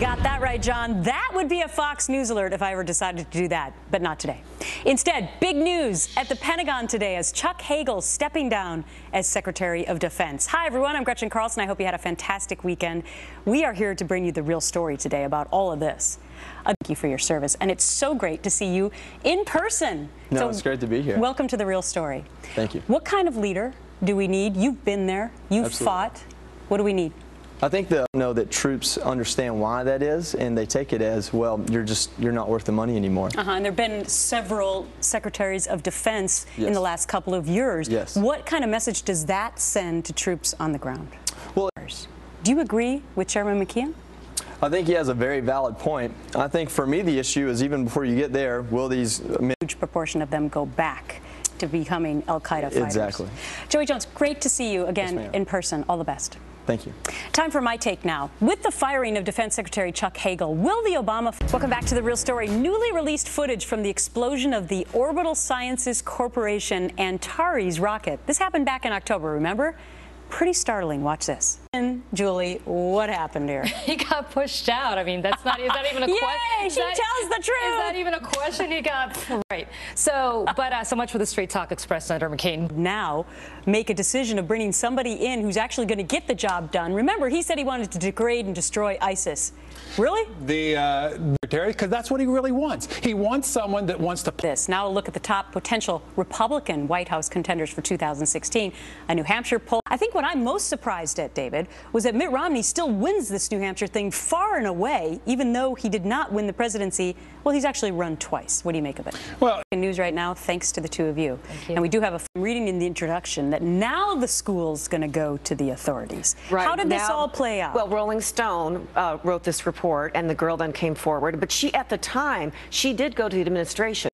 Got that right, John. That would be a Fox News alert if I ever decided to do that, but not today. Instead, big news at the Pentagon today as Chuck Hagel's stepping down as Secretary of Defense. Hi, everyone. I'm Gretchen Carlson. I hope you had a fantastic weekend. We are here to bring you the real story today about all of this. Thank you for your service, and it's so great to see you in person. No, it's great to be here. Welcome to the real story. Thank you. What kind of leader do we need? You've been there. You've Absolutely. fought. What do we need? I think they'll know that troops understand why that is, and they take it as, well, you're not worth the money anymore. And there have been several secretaries of defense Yes. in the last couple of years. Yes. What kind of message does that send to troops on the ground? Well, do you agree with Chairman McKeon? I think he has a very valid point. I think for me the issue is, even before you get there, will these Huge proportion of them go back to becoming Al-Qaeda fighters. Exactly. Joey Jones, great to see you again Yes, in person. All the best. Thank you. Time for my take now. With the firing of Defense Secretary Chuck Hagel, will the Obama... Welcome back to The Real Story. Newly released footage from the explosion of the Orbital Sciences Corporation Antares rocket. This happened back in October, remember? Pretty startling. Watch this. And Julie, what happened here? He got pushed out. I mean, is that even a question? Yay, she tells the truth. Is that even a question? He got right. So, but so much for the Straight Talk Express, Senator McCain. Now make a decision of bringing somebody in who's actually going to get the job done. Remember, he said he wanted to degrade and destroy ISIS. Really? The secretary, because that's what he really wants. He wants someone that wants to... This. Now a look at the top potential Republican White House contenders for 2016. A New Hampshire poll. I think what I'm most surprised at, David, was that Mitt Romney still wins this New Hampshire thing far and away, even though he did not win the presidency. Well, he's actually run twice. What do you make of it? Well, in news right now, thanks to the two of you. Thank you. And we do have a reading in the introduction that now the school's going to go to the authorities. Right. How did this Now, all play out? Well, Rolling Stone wrote this report, and the girl then came forward. But she, at the time, she did go to the administration.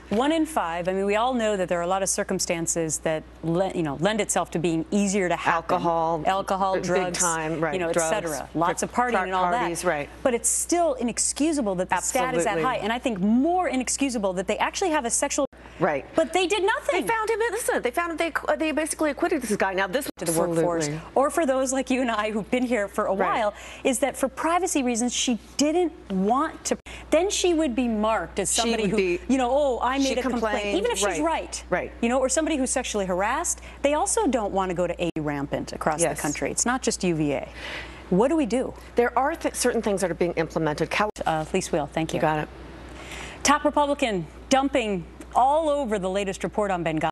1 in 5. I mean, we all know that there are a lot of circumstances that lend itself to being easier to happen. Alcohol, big drugs, time, right, et drugs, cetera. Lots of partying and all parties, that. right. But it's still inexcusable that the stat is that Absolutely. high, and I think more inexcusable that they actually have a sexual. Right. But they did nothing. They found him innocent. They found him. They basically acquitted this guy. Now this to the workforce, or for those like you and I who've been here for a while, is that for privacy reasons she didn't want to. Then she would be marked as somebody who, oh, I made a complaint, even if she's right. Right. Or somebody who's sexually harassed. They also don't want to go to rampant across the country. It's not just UVA. What do we do? There are certain things that are being implemented. Fleece Wheel, thank you. You got it. Top Republican dumping all over the latest report on Benghazi.